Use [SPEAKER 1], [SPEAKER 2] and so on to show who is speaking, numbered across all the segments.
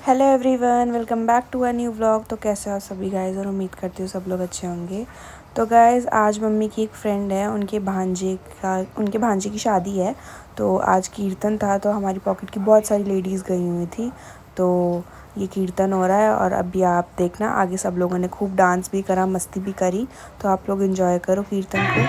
[SPEAKER 1] Hello everyone, welcome back to a new vlog. तो कैसे हो सभी गाइज़, और उम्मीद करती हूँ सब लोग अच्छे होंगे। तो गाइज़, आज मम्मी की एक फ्रेंड है, उनके भांजे की शादी है। तो आज कीर्तन था, तो हमारी पॉकेट की बहुत सारी लेडीज़ गई हुई थी। तो ये कीर्तन हो रहा है और अभी आप देखना, आगे सब लोगों ने खूब डांस भी करा, मस्ती भी करी। तो आप लोग एंजॉय करो कीर्तन को।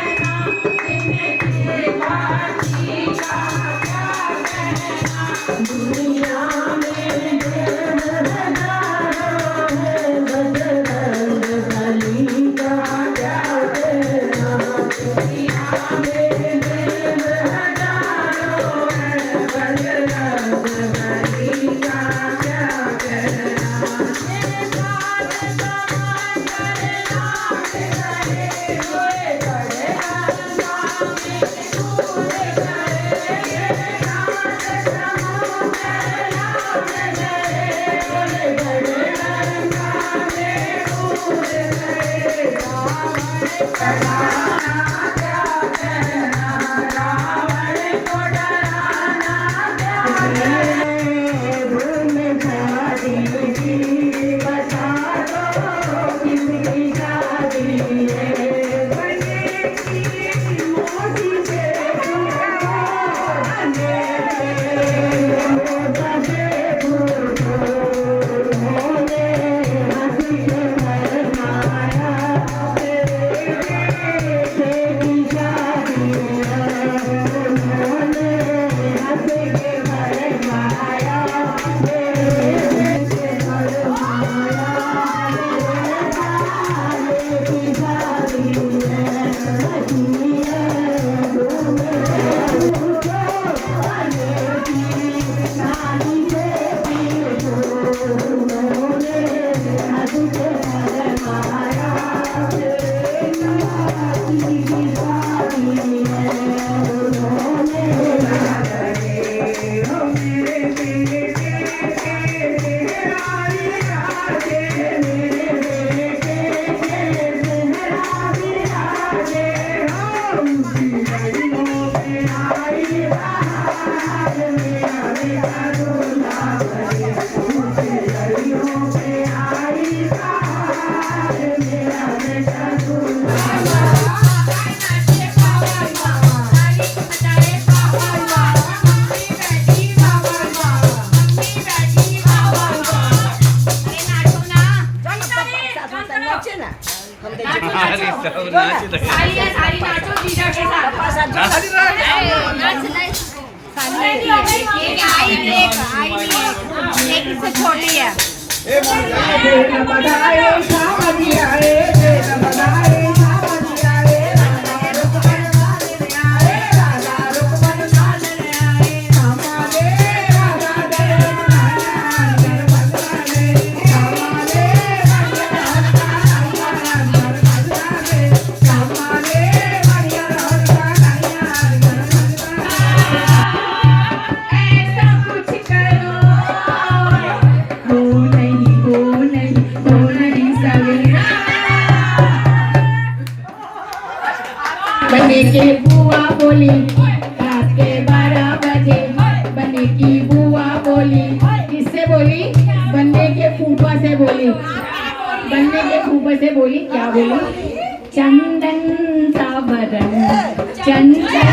[SPEAKER 2] छोटी है। बने की बुआ बोली रात के 12 बजे, बने की बुआ बोली, किससे बोली? बन्ने के फूफा से बोली। बन्ने के फूफा से बोली, क्या बोली? चंदन सा बदन चंचल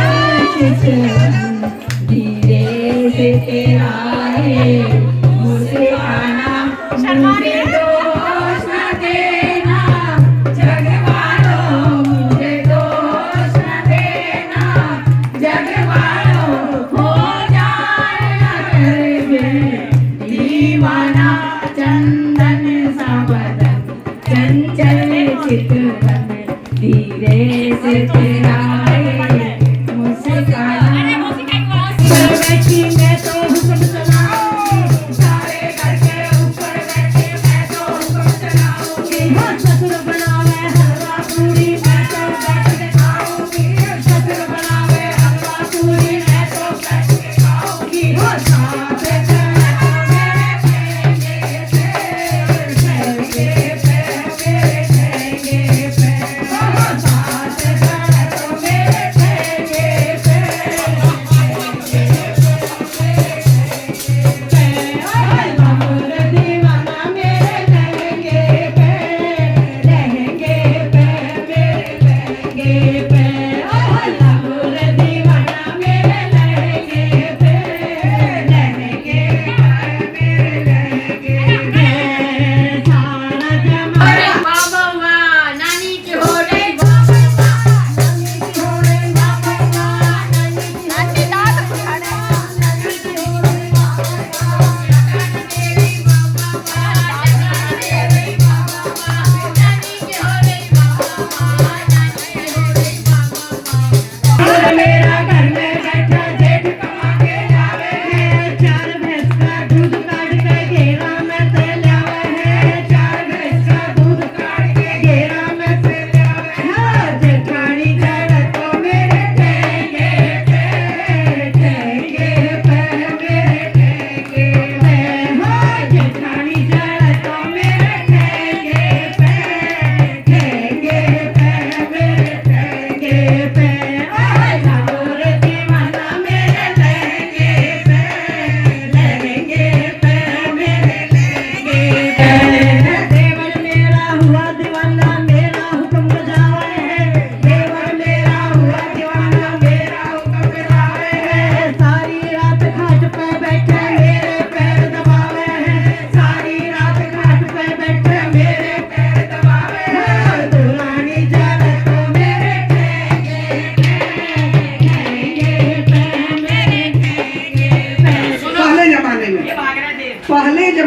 [SPEAKER 2] चितवन, धीरे से तेरा है मुझे आना, मुझे दोष न देना, जग वालों मुझे दोष न देना, जग वालों हो जाएगा दीवाना, चंदन सा बदन चंचल चितवन, धीरे से तेरा है मुझसे गाना। बैठी मैं तो हुक्म चलाऊंगी, सारे घर के ऊपर बैठे मैं तो हुक्म चलाऊंगी। ससुर बनावे हलवा पूरी मैं तो बैठ के खाऊंगी, ससुर बनावे हलवा पूरी मैं तो बैठ के खाऊंगी। साथ चले तो मेरे ठेंगे पे, ठेंगे पे, मेरे ठेंगे पे, साथ चले तो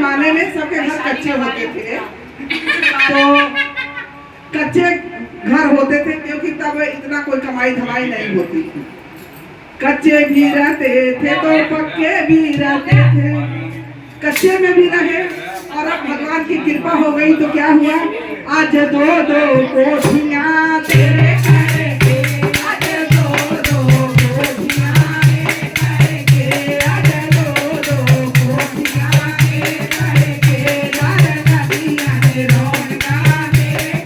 [SPEAKER 3] जमाने में सबके घर कच्चे होते थे, तो कच्चे घर होते थे क्योंकि तब इतना कोई कमाई धमाई नहीं होती थी। कच्चे भी रहते थे तो पक्के भी रहते थे, कच्चे में भी रहे। और अब भगवान की कृपा हो गई तो क्या हुआ, आज दो दो कोठियां तेरे करके, आज दो दो कोठियां करके, आज दो दो कोठियां करके, दार नदियां रोनका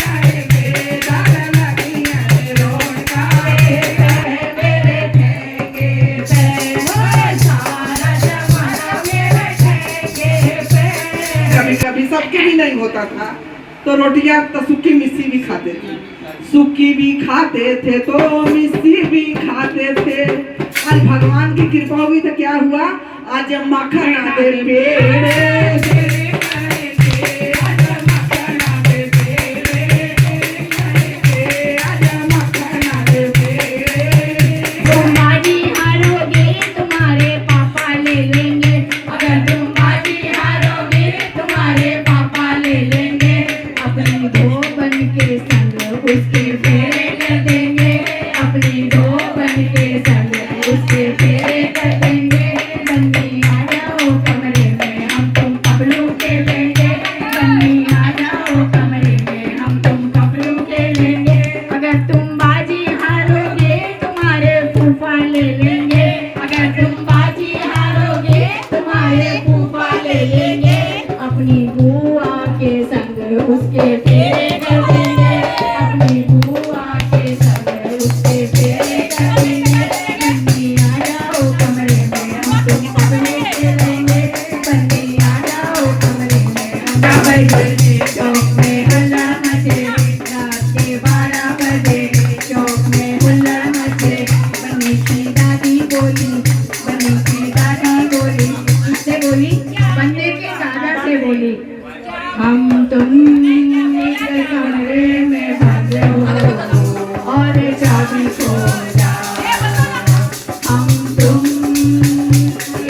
[SPEAKER 3] करके, दार नदियां रोनका मेरे ठेके पे, सारा जमाना मेरे ठेके पे। कभी कभी सबके भी नहीं होता था तो रोटियां तो सूखी मिस्सी भी खाते थे, सूखी भी खाते थे तो मिस्सी भी खाते थे। आज भगवान की कृपा हुई तो क्या हुआ, आज मक्खन आते पेड़े हम तुम एक कमरे में बंद हो और चाबी खो जाए, हम तुम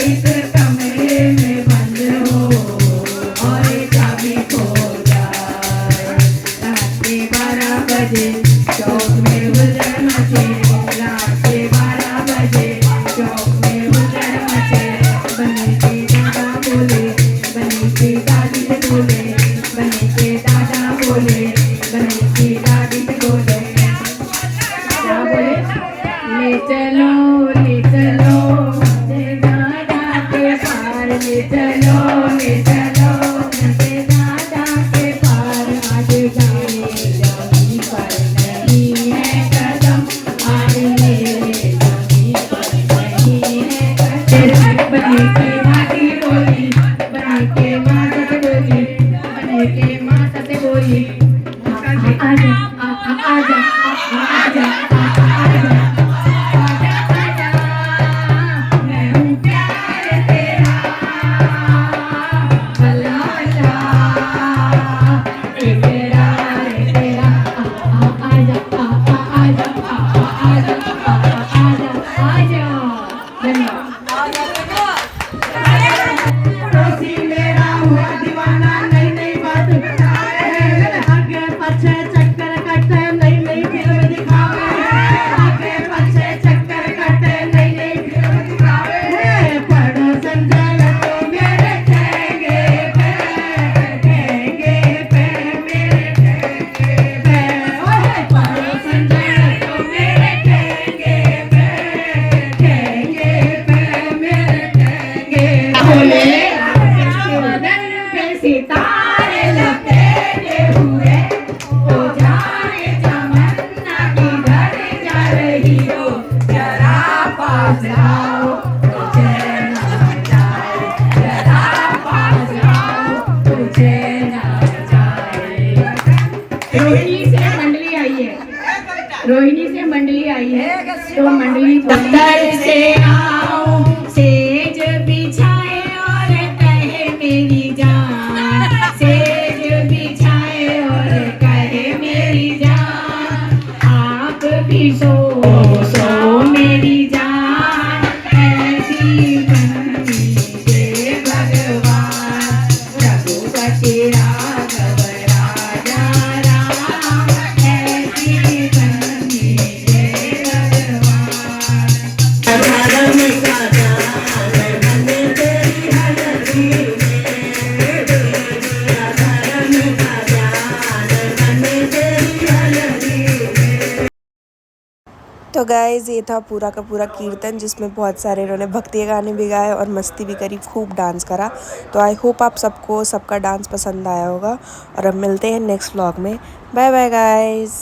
[SPEAKER 3] एक कमरे में बंद हो और चाबी खो जाए। रात के 12 बजे चौक में हुल्लड़ मचे, रात के 12 बजे चौक में हुल्लड़ मचे। बने के दादा बोले, बने के दादी से बोले, बने के दादा बोले, बने की दादी से बोले, क्या बोले, ले चलो मुझे दादा के पार, ले चलो मुझे दादा के पार। आज जाने जमीन पर नहीं है कदम, आज मेरे जमीन पर नहीं है कदम। बने के दादी बोली, बने के माता से बोली, बने के माता से बोली, आजा आजा आजा आजा, मैं हूँ प्यार तेरा, भला भला इकरार तेरा। आजा आजा आजा आजा। पड़ोसी मेरा हुआ दीवाना, नई नई बात बताए, आगे पीछे चक्कर काटे, नई नई फिल्म दिखावे, आगे पीछे चक्कर काटे, नई नई फिल्म दिखावे। पड़ोसन जरा तो मेरे ठेके पे, मेरे ठेके पे, ओए पड़ोसन जरा तो मेरे ठेके पे, मेरे ठेके बोले। बदन पे सितारे लपेटे हुए, ओ जाने तमन्ना किधर जा रही हो, जरा पास आओ तुझे ना जाए, जरा पास आओ तुझे ना जाए। रोहिणी से मंडली आई है, रोहिणी से मंडली आई है, तो मंडली दफ्तर से आओ, सेज बिछाए और कहे मेरी जान, सेज बिछाए और कहे मेरी जान, आप भी सो मेरी जान, ऐसी बनी से भगवान
[SPEAKER 1] तो गाइज़ ये था पूरा का पूरा कीर्तन, जिसमें बहुत सारे इन्होंने भक्ति गाने भी गाए और मस्ती भी करी, खूब डांस करा। तो आई होप आप सबको सबका डांस पसंद आया होगा और अब मिलते हैं नेक्स्ट व्लॉग में। Bye bye guys.